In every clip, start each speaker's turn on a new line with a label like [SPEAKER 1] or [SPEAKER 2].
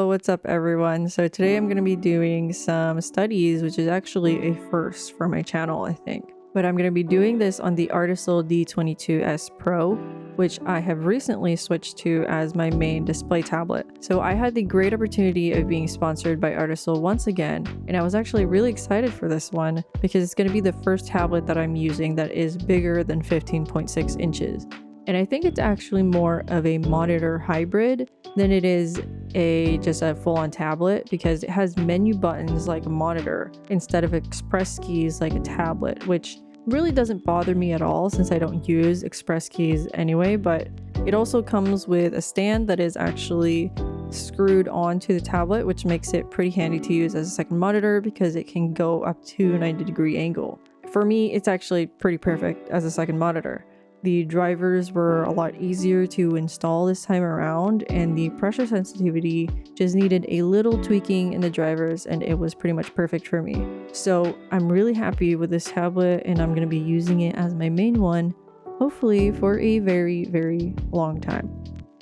[SPEAKER 1] what's up everyone? So today I'm going to be doing some studies, which is actually a first for my channel, I think. But I'm going to be doing this on the ARTISUL D22S Pro, which I have recently switched to as my main display tablet. So I had the great opportunity of being sponsored by ARTISUL once again, and I was actually really excited for this one because it's going to be the first tablet that I'm using that is bigger than 15.6 inches. And I think it's actually more of a monitor hybrid than it is just a full-on tablet, because it has menu buttons like a monitor instead of express keys like a tablet, which really doesn't bother me at all since I don't use express keys anyway. But it also comes with a stand that is actually screwed onto the tablet, which makes it pretty handy to use as a second monitor because it can go up to a 90-degree angle. For me, it's actually pretty perfect as a second monitor. The drivers were a lot easier to install this time around, and the pressure sensitivity just needed a little tweaking in the drivers, and it was pretty much perfect for me. So I'm really happy with this tablet, and I'm going to be using it as my main one, hopefully for a very, very long time.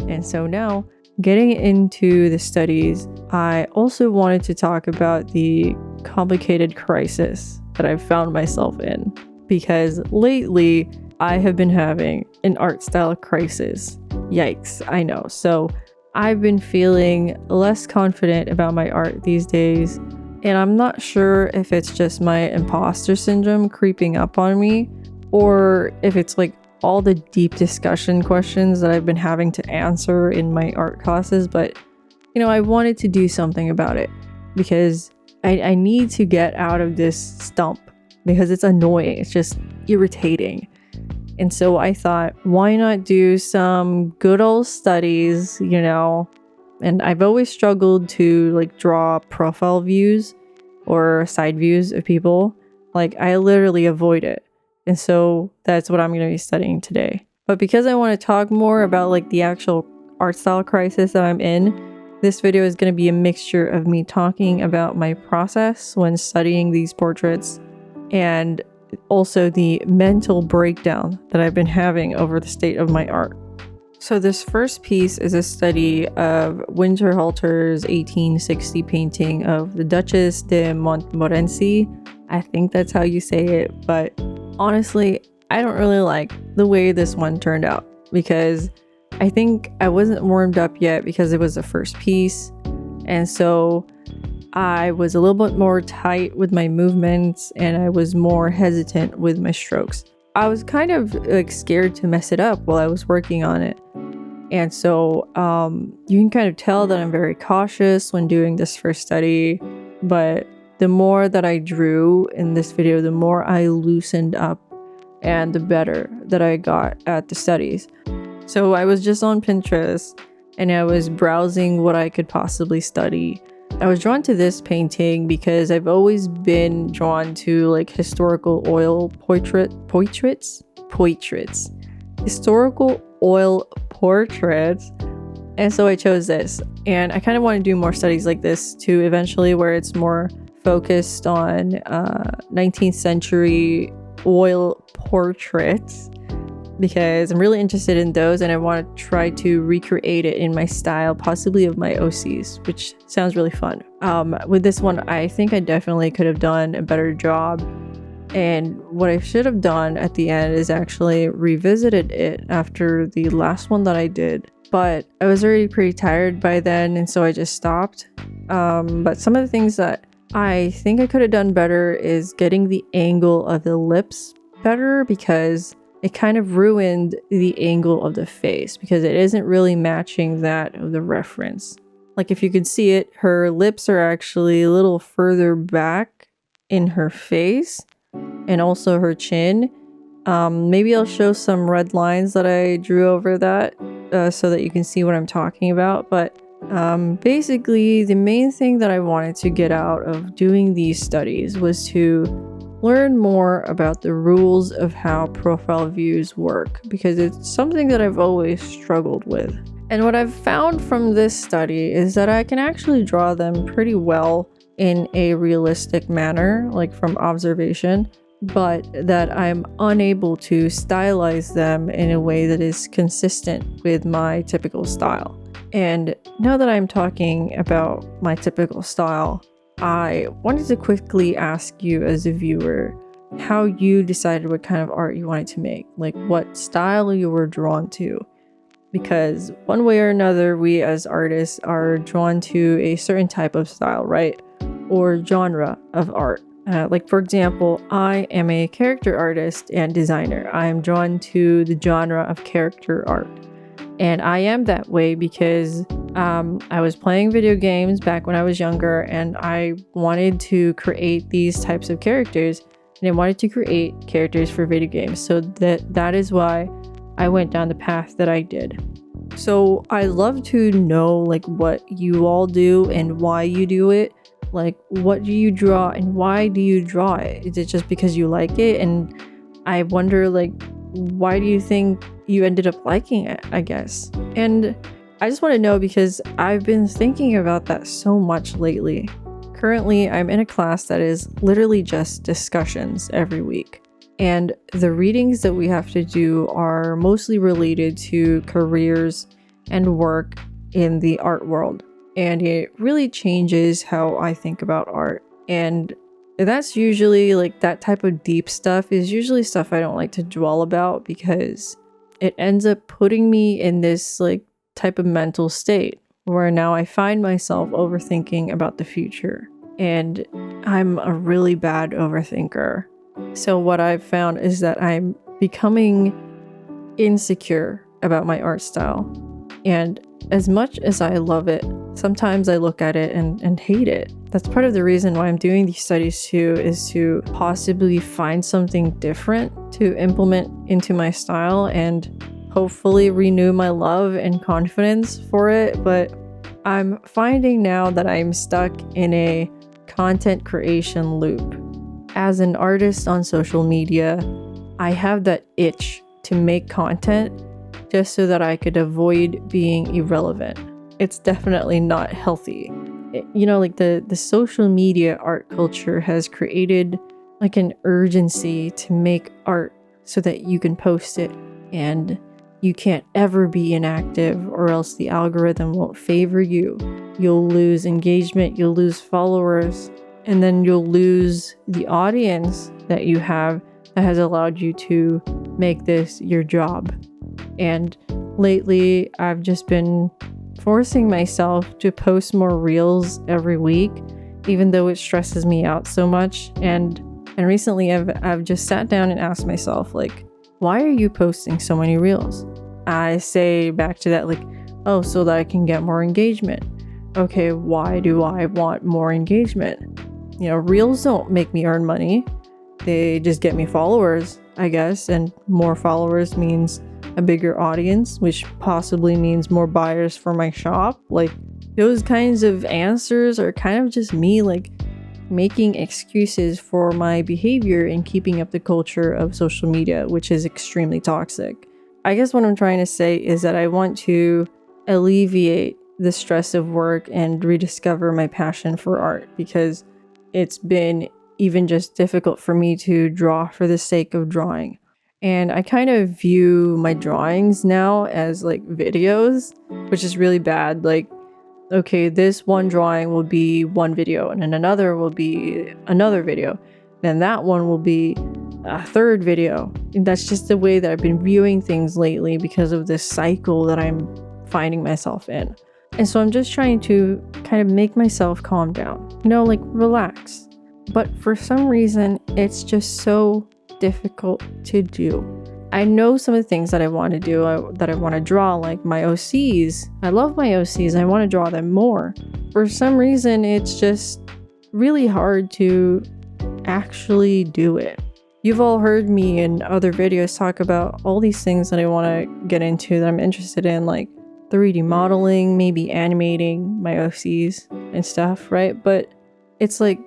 [SPEAKER 1] And so now, getting into the studies, I also wanted to talk about the complicated crisis that I've found myself in, because lately, I have been having an art style crisis. Yikes, I know. So I've been feeling less confident about my art these days, and I'm not sure if it's just my imposter syndrome creeping up on me, or if it's like all the deep discussion questions that I've been having to answer in my art classes. But I wanted to do something about it because I need to get out of this stump because it's annoying. It's just irritating. And so I thought, why not do some good old studies, And I've always struggled to draw profile views or side views of people. I literally avoid it. And so that's what I'm going to be studying today. But because I want to talk more about the actual art style crisis that I'm in, this video is going to be a mixture of me talking about my process when studying these portraits and also the mental breakdown that I've been having over the state of my art. So this first piece is a study of Winterhalter's 1860 painting of the Duchess de Montmorency. I think that's how you say it, but honestly, I don't really like the way this one turned out because I think I wasn't warmed up yet because it was the first piece, and so I was a little bit more tight with my movements and I was more hesitant with my strokes. I was kind of scared to mess it up while I was working on it. And so you can kind of tell that I'm very cautious when doing this first study, but the more that I drew in this video, the more I loosened up and the better that I got at the studies. So I was just on Pinterest and I was browsing what I could possibly study. I was drawn to this painting because I've always been drawn to historical oil portraits, historical oil portraits, and so I chose this. And I kind of want to do more studies like this too eventually, where it's more focused on 19th century oil portraits, because I'm really interested in those and I want to try to recreate it in my style, possibly of my OCs, which sounds really fun. With this one, I think I definitely could have done a better job. And what I should have done at the end is actually revisited it after the last one that I did. But I was already pretty tired by then, and so I just stopped. But some of the things that I think I could have done better is getting the angle of the lips better, because it kind of ruined the angle of the face because it isn't really matching that of the reference. If you could see it, her lips are actually a little further back in her face and also her chin. Maybe I'll show some red lines that I drew over that so that you can see what I'm talking about. But basically, the main thing that I wanted to get out of doing these studies was to learn more about the rules of how profile views work, because it's something that I've always struggled with. And what I've found from this study is that I can actually draw them pretty well in a realistic manner, from observation, but that I'm unable to stylize them in a way that is consistent with my typical style. And now that I'm talking about my typical style, I wanted to quickly ask you as a viewer how you decided what kind of art you wanted to make, like what style you were drawn to. Because one way or another, we as artists are drawn to a certain type of style, right? Or genre of art. Like, for example, I am a character artist and designer. I am drawn to the genre of character art. And I am that way because I was playing video games back when I was younger, and I wanted to create these types of characters, and I wanted to create characters for video games. So that is why I went down the path that I did. So I love to know like what you all do and why you do it. Like, what do you draw and why do you draw it? Is it just because you like it? And I wonder, like, why do you think you ended up liking it, I guess? And I just want to know because I've been thinking about that so much lately. Currently, I'm in a class that is literally just discussions every week. And the readings that we have to do are mostly related to careers and work in the art world. And it really changes how I think about art. And that's usually like that type of deep stuff is usually stuff I don't like to dwell about because it ends up putting me in this like type of mental state where now I find myself overthinking about the future. And I'm a really bad overthinker. So what I've found is that I'm becoming insecure about my art style. And as much as I love it, sometimes I look at it and hate it. That's part of the reason why I'm doing these studies too, is to possibly find something different to implement into my style and hopefully renew my love and confidence for it. But I'm finding now that I'm stuck in a content creation loop. As an artist on social media, I have that itch to make content just so that I could avoid being irrelevant. It's definitely not healthy. Like the social media art culture has created like an urgency to make art so that you can post it and you can't ever be inactive or else the algorithm won't favor you. You'll lose engagement, you'll lose followers, and then you'll lose the audience that you have that has allowed you to make this your job. And lately, I've just been forcing myself to post more reels every week, even though it stresses me out so much. And recently, I've just sat down and asked myself, like, why are you posting so many reels? I say back to that, like, oh, so that I can get more engagement. Okay, why do I want more engagement? Reels don't make me earn money. They just get me followers, I guess. And more followers means a bigger audience, which possibly means more buyers for my shop. Like, those kinds of answers are kind of just me, like, making excuses for my behavior and keeping up the culture of social media, which is extremely toxic. I guess what I'm trying to say is that I want to alleviate the stress of work and rediscover my passion for art, because it's been even just difficult for me to draw for the sake of drawing. And I kind of view my drawings now as like videos, which is really bad. Like, okay, this one drawing will be one video, and then another will be another video. Then that one will be a third video. And that's just the way that I've been viewing things lately because of this cycle that I'm finding myself in. And so I'm just trying to kind of make myself calm down, like relax. But for some reason, it's just so difficult to do. I know some of the things that I want to do, that I want to draw, like my OCs. I love my OCs. I want to draw them more. For some reason, it's just really hard to actually do it. You've all heard me in other videos talk about all these things that I want to get into, that I'm interested in, like 3D modeling, maybe animating my OCs and stuff, right? But it's like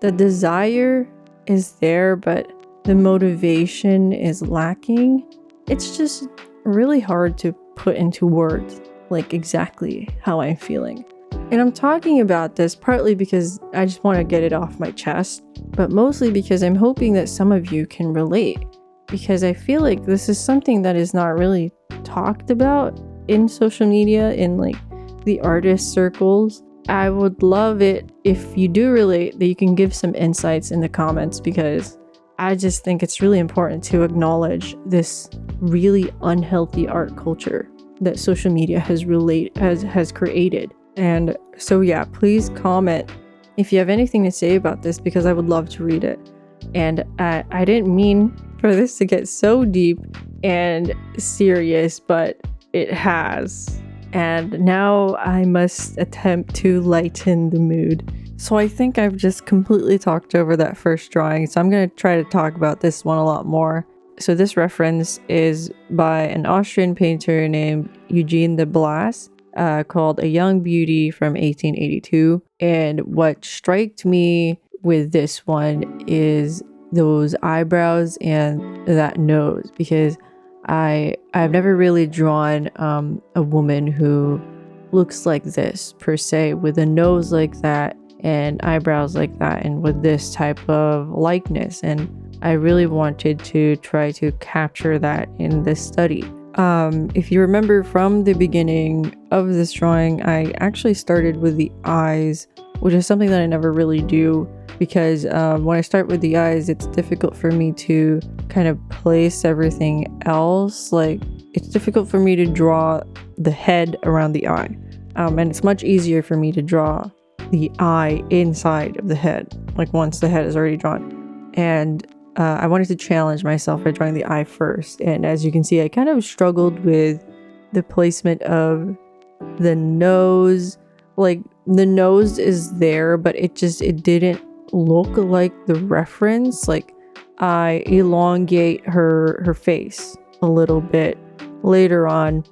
[SPEAKER 1] the desire is there, but the motivation is lacking. It's just really hard to put into words, like exactly how I'm feeling. And I'm talking about this partly because I just want to get it off my chest, but mostly because I'm hoping that some of you can relate, because I feel like this is something that is not really talked about in social media, in like the artist circles. I would love it if you do relate that you can give some insights in the comments, because I just think it's really important to acknowledge this really unhealthy art culture that social media has created. And so yeah, please comment if you have anything to say about this, because I would love to read it. And I didn't mean for this to get so deep and serious, but it has. And now I must attempt to lighten the mood. So I think I've just completely talked over that first drawing, so I'm going to try to talk about this one a lot more. So this reference is by an Austrian painter named Eugene de Blas, called A Young Beauty from 1882. And what struck me with this one is those eyebrows and that nose, because I've never really drawn a woman who looks like this per se, with a nose like that and eyebrows like that, and with this type of likeness. And I really wanted to try to capture that in this study. If you remember from the beginning of this drawing, I actually started with the eyes, which is something that I never really do, because when I start with the eyes, it's difficult for me to kind of place everything else. Like, it's difficult for me to draw the head around the eye, and it's much easier for me to draw the eye inside of the head, like once the head is already drawn. And I wanted to challenge myself by drawing the eye first, and as you can see, I kind of struggled with the placement of the nose. Like, the nose is there, but it didn't look like the reference. Like, I elongate her face a little bit later on,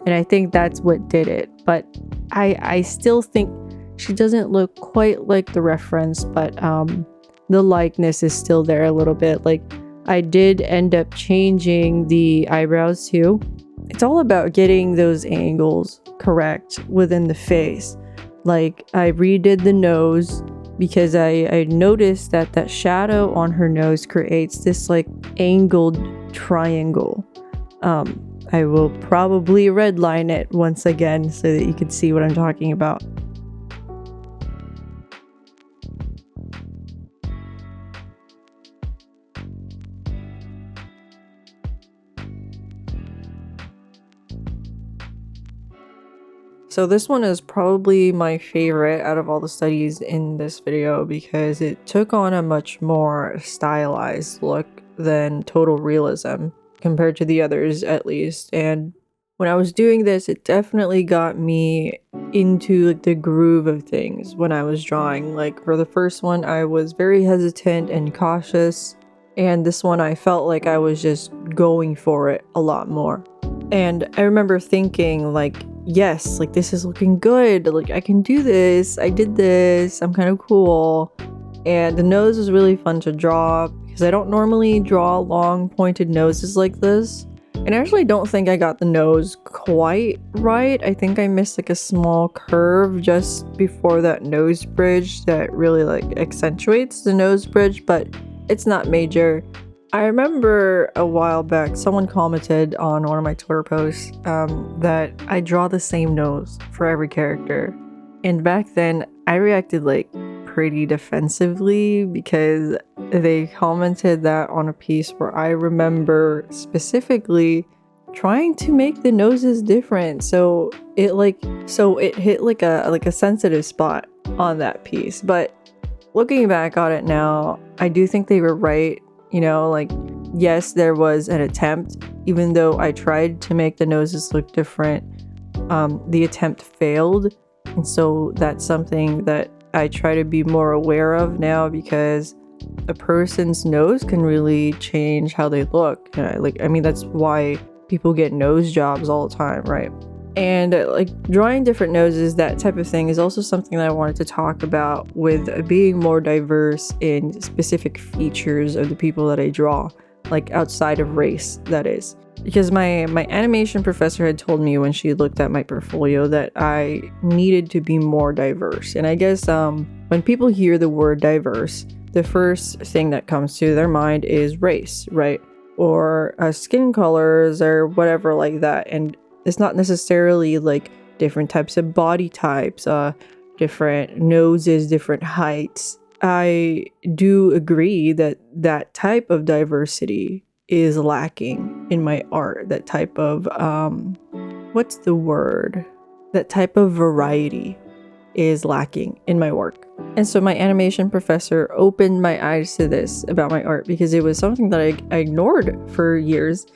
[SPEAKER 1] and I think that's what did it. But I still think she doesn't look quite like the reference, but the likeness is still there a little bit. Like, I did end up changing the eyebrows too. It's all about getting those angles correct within the face. Like, I redid the nose because I noticed that shadow on her nose creates this like angled triangle. I will probably redline it once again so that you can see what I'm talking about. So this one is probably my favorite out of all the studies in this video, because it took on a much more stylized look than total realism, compared to the others at least. And when I was doing this, it definitely got me into like the groove of things when I was drawing. Like, for the first one, I was very hesitant and cautious, and this one I felt like I was just going for it a lot more. And I remember thinking, like, yes, like, this is looking good, like, I can do this, I did this, I'm kind of cool. And the nose was really fun to draw, because I don't normally draw long pointed noses like this. And I actually don't think I got the nose quite right. I think I missed like a small curve just before that nose bridge that really like accentuates the nose bridge, but it's not major. I remember a while back someone commented on one of my Twitter posts that I draw the same nose for every character. And back then I reacted like pretty defensively, because they commented that on a piece where I remember specifically trying to make the noses different. So it hit like a sensitive spot on that piece. But looking back on it now, I do think they were right. You know, like, yes, there was an attempt, even though I tried to make the noses look different. The attempt failed, and so that's something that I try to be more aware of now, because a person's nose can really change how they look. I mean, that's why people get nose jobs all the time, right? And like, drawing different noses, that type of thing, is also something that I wanted to talk about, with being more diverse in specific features of the people that I draw, like outside of race, that is. Because my animation professor had told me when she looked at my portfolio that I needed to be more diverse. And I guess when people hear the word diverse, the first thing that comes to their mind is race, right? Or skin colors or whatever like that. And it's not necessarily like different types of body types, different noses, different heights. I do agree that that type of diversity is lacking in my art. That type of, what's the word? That type of variety is lacking in my work. And so my animation professor opened my eyes to this about my art, because it was something that I ignored for years,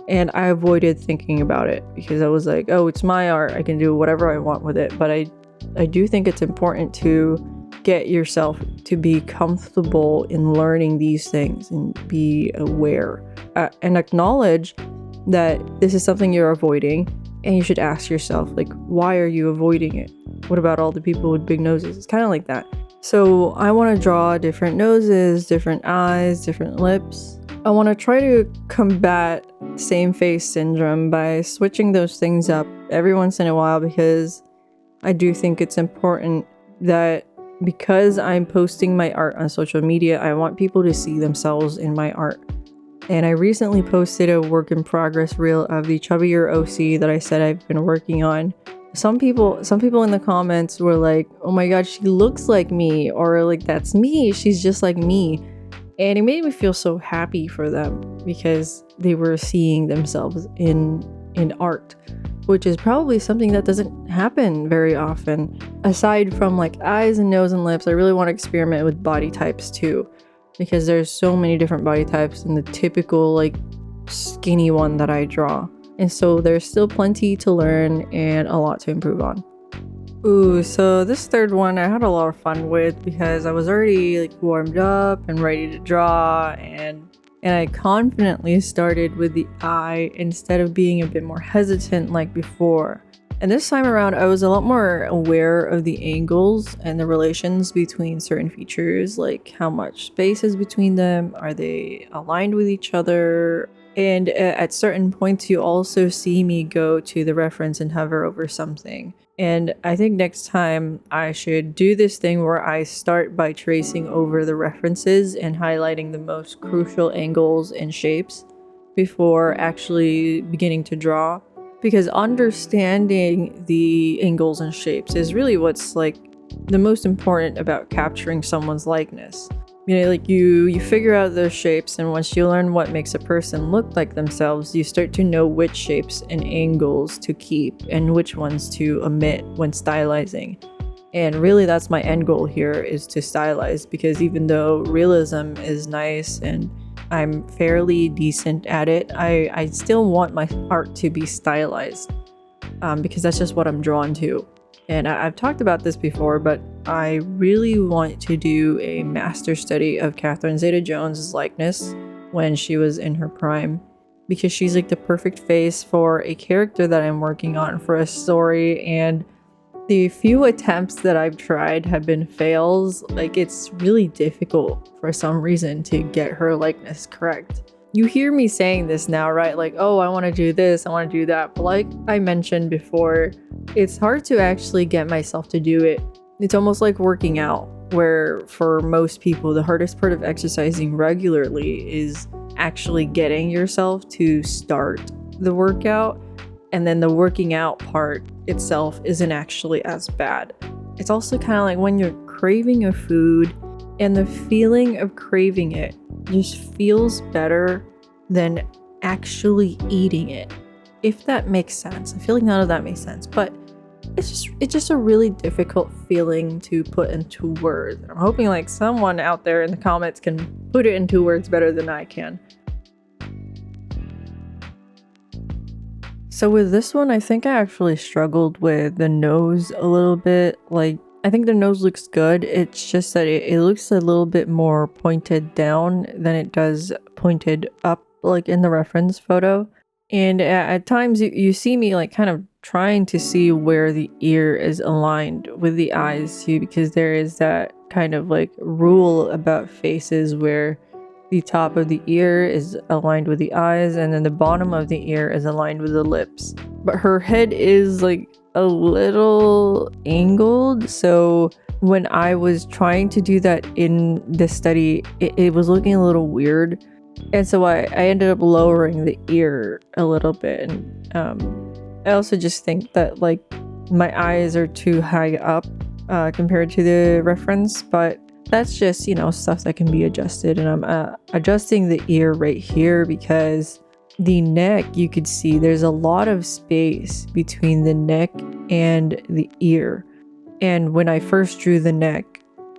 [SPEAKER 1] and I avoided thinking about it because I was like, oh, it's my art, I can do whatever I want with it. But I do think it's important to get yourself to be comfortable in learning these things and be aware, and acknowledge that this is something you're avoiding, and you should ask yourself, like, why are you avoiding it? What about all the people with big noses? It's kind of like that. So I want to draw different noses, different eyes, different lips. I want to try to combat same face syndrome by switching those things up every once in a while, because I do think it's important that, because I'm posting my art on social media, I want people to see themselves in my art. And I recently posted a work in progress reel of the chubbier OC that I said I've been working on. Some people in the comments were like, oh my god, she looks like me, or like, that's me, she's just like me. And it made me feel so happy for them, because they were seeing themselves in art, which is probably something that doesn't happen very often. Aside from like eyes and nose and lips, I really want to experiment with body types too, because there's so many different body types in the typical like skinny one that I draw. And so there's still plenty to learn and a lot to improve on. Ooh, so this third one I had a lot of fun with, because I was already like warmed up and ready to draw, and I confidently started with the eye instead of being a bit more hesitant like before. And this time around, I was a lot more aware of the angles and the relations between certain features, like how much space is between them, are they aligned with each other? And at certain points, you also see me go to the reference and hover over something. And I think next time I should do this thing where I start by tracing over the references and highlighting the most crucial angles and shapes before actually beginning to draw. Because understanding the angles and shapes is really what's like the most important about capturing someone's likeness. You know, like you figure out those shapes, and once you learn what makes a person look like themselves, you start to know which shapes and angles to keep and which ones to omit when stylizing. And really that's my end goal here, is to stylize, because even though realism is nice and I'm fairly decent at it, I still want my art to be stylized, because that's just what I'm drawn to. And I've talked about this before, but I really want to do a master study of Catherine Zeta-Jones' likeness when she was in her prime, because she's like the perfect face for a character that I'm working on for a story, and the few attempts that I've tried have been fails. Like, it's really difficult for some reason to get her likeness correct. You hear me saying this now, right? Like, oh, I want to do this, I want to do that. But like I mentioned before, it's hard to actually get myself to do it. It's almost like working out, where for most people, the hardest part of exercising regularly is actually getting yourself to start the workout. And then the working out part itself isn't actually as bad. It's also kind of like when you're craving a food, and the feeling of craving it just feels better than actually eating it. If that makes sense. I feel like none of that makes sense, but it's just a really difficult feeling to put into words. I'm hoping like someone out there in the comments can put it into words better than I can. So with this one, I think I actually struggled with the nose a little bit. Like, I think the nose looks good. It's just that it looks a little bit more pointed down than it does pointed up, like in the reference photo. And at times you see me like kind of trying to see where the ear is aligned with the eyes too, because there is that kind of like rule about faces where the top of the ear is aligned with the eyes, and then the bottom of the ear is aligned with the lips. But her head is like a little angled, so when I was trying to do that in the study, it was looking a little weird. And so I ended up lowering the ear a little bit. And I also just think that like my eyes are too high up compared to the reference, but that's just, you know, stuff that can be adjusted. And I'm adjusting the ear right here because the neck, you could see there's a lot of space between the neck and the ear. And when I first drew the neck,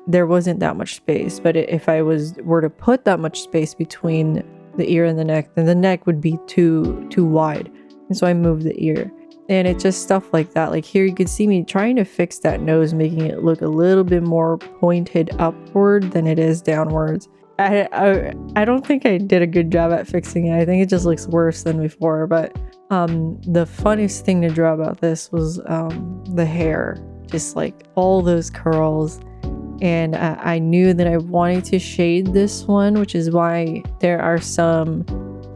[SPEAKER 1] there wasn't that much space. But if I were to put that much space between the ear and the neck, then the neck would be too wide. And so I moved the ear. And it's just stuff like that. Like here, you could see me trying to fix that nose, making it look a little bit more pointed upward than it is downwards. I don't think I did a good job at fixing it. I think it just looks worse than before. But the funniest thing to draw about this was the hair, just like all those curls. And I knew that I wanted to shade this one, which is why there are some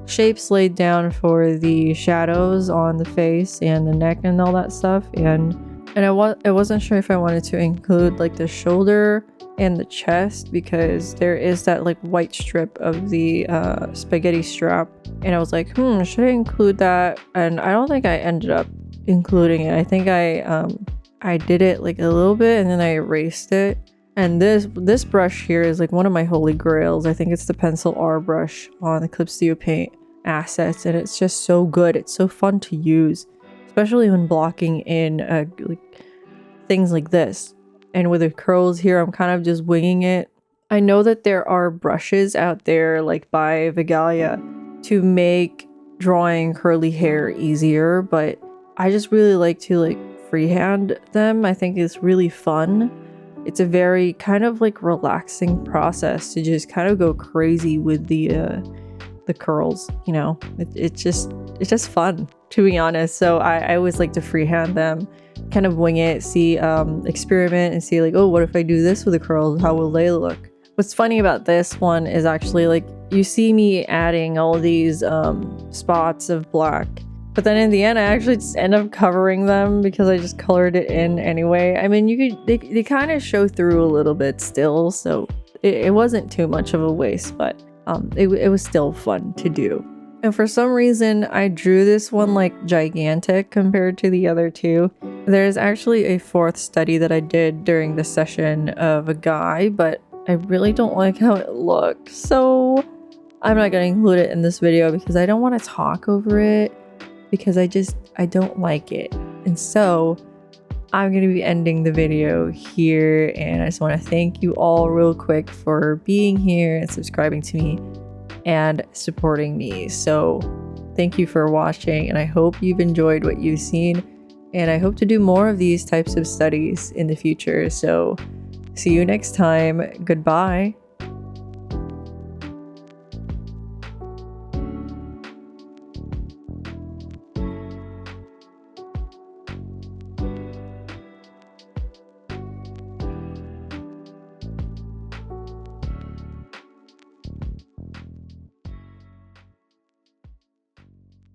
[SPEAKER 1] shapes laid down for the shadows on the face and the neck and all that stuff. And I wasn't sure if I wanted to include like the shoulder and the chest, because there is that like white strip of the spaghetti strap, and I was like, should I include that? And I don't think I ended up including it. I think I did it like a little bit and then I erased it. And this brush here is like one of my holy grails. I think it's the Pencil R brush on the Clip Studio Paint assets, and it's just so good. It's so fun to use, especially when blocking in like things like this. And with the curls here, I'm kind of just winging it. I know that there are brushes out there like by Vigalia to make drawing curly hair easier, but I just really like to like freehand them. I think it's really fun. It's a very kind of like relaxing process to just kind of go crazy with the curls, you know. It's just fun, to be honest. So I always like to freehand them, kind of wing it, see, experiment and see like, oh, what if I do this with the curls? How will they look? What's funny about this one is actually like you see me adding all these spots of black, but then in the end I actually just end up covering them because I just colored it in anyway. I mean, they kind of show through a little bit still, so it wasn't too much of a waste, but it was still fun to do. And for some reason, I drew this one like gigantic compared to the other two. There's actually a fourth study that I did during the session of a guy, but I really don't like how it looked. So I'm not going to include it in this video because I don't want to talk over it, because I don't like it. And so I'm going to be ending the video here, and I just want to thank you all real quick for being here and subscribing to me and supporting me. So thank you for watching, and I hope you've enjoyed what you've seen, and I hope to do more of these types of studies in the future. So see you next time. Goodbye.